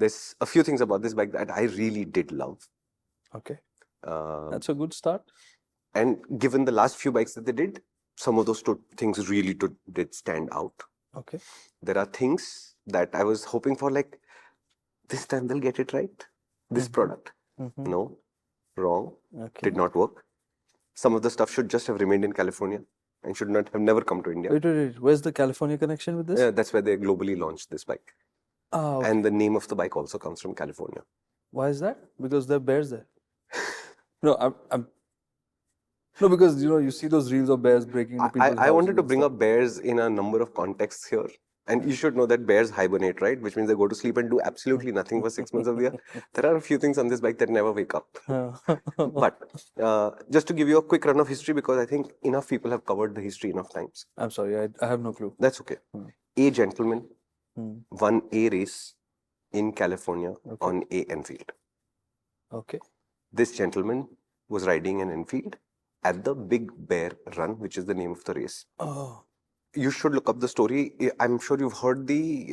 There's a few things about this bike that I really did love. Okay. Uh, That's a good start. and given the last few bikes that they did, some of those things really did stand out. Okay. There are things that I was hoping for, like, this time they'll get it right. This product. No, wrong. Okay. Did not work. Some of the stuff should just have remained in California and should not have never come to India. Wait. Where's the California connection with this? That's where they globally launched this bike. Ah, okay. And the name of the bike also comes from California. Why is that? Because there are bears there. No, no, because you see those reels of bears breaking into people's houses. I wanted to and bring stuff. up bears in a number of contexts here. And you should know that bears hibernate, right? Which means they go to sleep and do absolutely nothing for 6 months of the year. There are a few things on this bike that never wake up. But just to give you a quick run of history, because I think enough people have covered the history enough times. I'm sorry, I have no clue. That's okay. A gentleman won a race in California on a Enfield. Okay. This gentleman was riding an Enfield at the Big Bear Run, which is the name of the race. Oh. You should look up the story. I'm sure you've heard the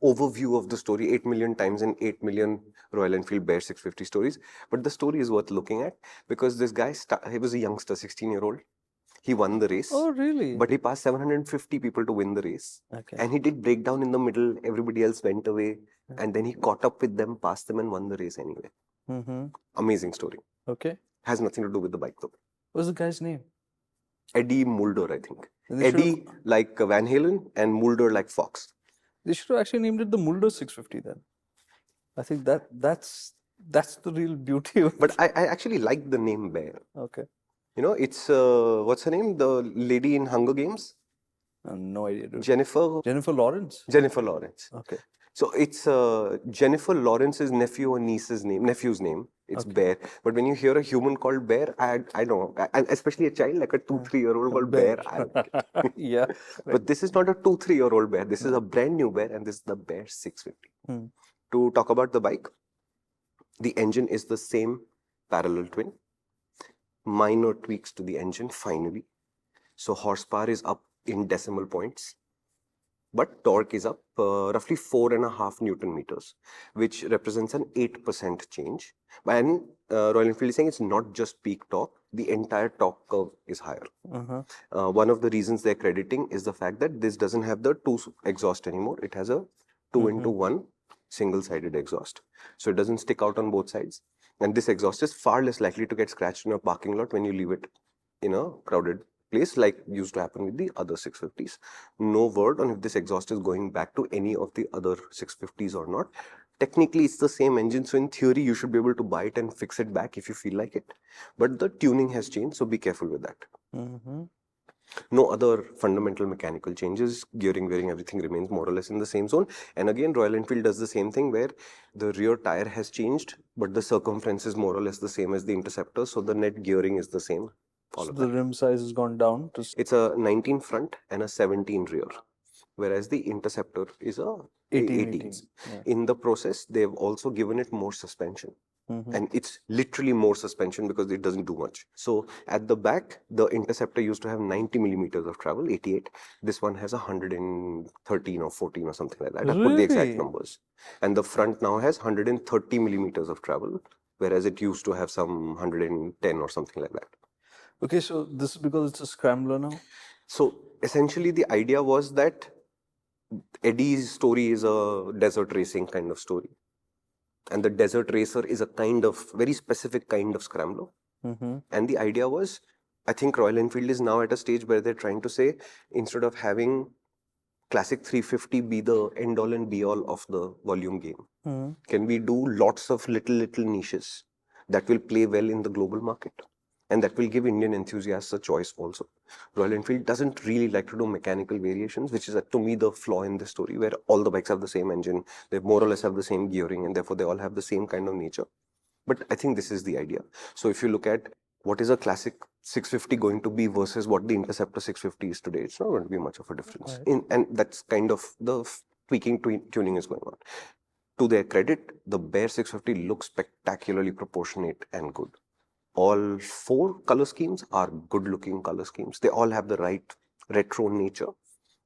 overview of the story 8 million times in 8 million Royal Enfield Bear 650 stories. But the story is worth looking at because this guy, he was a youngster, 16-year-old. He won the race. Oh, really? But he passed 750 people to win the race. Okay. And he did break down in the middle. Everybody else went away. And then he caught up with them, passed them, and won the race anyway. Amazing story. Okay. Has nothing to do with the bike though. What's the guy's name? Eddie Mulder, I think. Eddie like Van Halen and Mulder like Fox. They should have actually named it the Mulder 650 then. I think that's the real beauty of it. But I actually like the name Bear. Okay. It's what's her name? The lady in Hunger Games? No idea. Dude. Jennifer Lawrence. Jennifer Lawrence. Okay. So it's Jennifer Lawrence's nephew's name. It's Bear. But when you hear a human called Bear, I don't know. Especially a child, like a 2-3-year-old called Bear. Yeah. But this is not a 2-3-year-old bear. This is a brand new bear, and this is the Bear 650. To talk about the bike, the engine is the same parallel twin. Minor tweaks to the engine finally. So horsepower is up in decimal points. But torque is up roughly 4.5 Newton meters, which represents an 8% change. And Royal Enfield is saying it's not just peak torque, the entire torque curve is higher. One of the reasons they're crediting is the fact that this doesn't have the 2 exhaust anymore. It has a 2-into-1 single-sided exhaust. So it doesn't stick out on both sides. And this exhaust is far less likely to get scratched in a parking lot when you leave it in a crowded place like used to happen with the other 650s. No word on if this exhaust is going back to any of the other 650s or not. Technically, it's the same engine, so in theory, you should be able to buy it and fix it back if you feel like it. But the tuning has changed, so be careful with that. No other fundamental mechanical changes. Gearing, wearing, everything remains more or less in the same zone. And again, Royal Enfield does the same thing where the rear tire has changed, but the circumference is more or less the same as the Interceptor, so the net gearing is the same. So the rim size has gone down? It's a 19 front and a 17 rear, whereas the Interceptor is a 18. Yeah. In the process, they've also given it more suspension. And it's literally more suspension because it doesn't do much. So at the back, the Interceptor used to have 90 millimeters of travel, 88. This one has 113 or 14 or something like that. Really? I put the exact numbers. And the front now has 130 millimeters of travel, whereas it used to have some 110 or something like that. Okay, so this is because it's a scrambler now? So essentially the idea was that Eddie's story is a desert racing kind of story. And the desert racer is a kind of very specific kind of scrambler. And the idea was, I think Royal Enfield is now at a stage where they're trying to say, instead of having Classic 350 be the end all and be all of the volume game, can we do lots of little niches that will play well in the global market? And that will give Indian enthusiasts a choice also. Royal Enfield doesn't really like to do mechanical variations, which is to me the flaw in this story, where all the bikes have the same engine, they more or less have the same gearing, and therefore they all have the same kind of nature. But I think this is the idea. So if you look at what is a classic 650 going to be versus what the Interceptor 650 is today, it's not going to be much of a difference. Right. And that's kind of the tweaking, tuning is going on. To their credit, the Bear 650 looks spectacularly proportionate and good. All 4 color schemes are good-looking color schemes. They all have the right retro nature.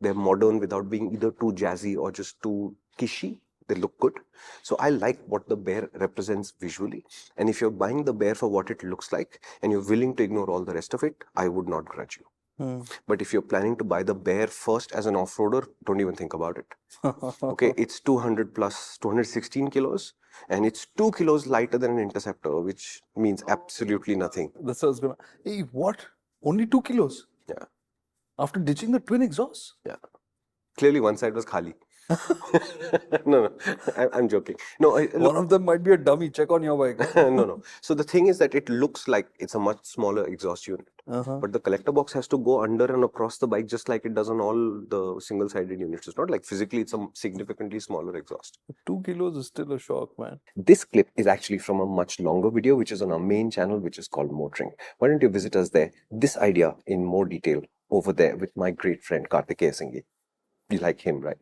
They're modern without being either too jazzy or just too kishy. They look good. So I like what the Bear represents visually. And if you're buying the Bear for what it looks like and you're willing to ignore all the rest of it, I would not grudge you. But if you're planning to buy the Bear first as an off-roader, don't even think about it. Okay, it's 200 plus 216 kilos, and it's 2 kilos lighter than an Interceptor, which means absolutely nothing. That's what I was gonna. Hey, what? Only 2 kilos? Yeah. After ditching the twin exhausts? Yeah. Clearly, one side was khali. No, I'm joking. No, One of them might be a dummy. Check on your bike. no. So the thing is that it looks like it's a much smaller exhaust unit, but the collector box has to go under and across the bike just like it does on all the single-sided units. It's not like physically it's a significantly smaller exhaust. 2 kilos is still a shock, man. This clip is actually from a much longer video, which is on our main channel, which is called MotorInc. Why don't you visit us there? This idea in more detail over there with my great friend Karthikeya Singhi. You like him, right?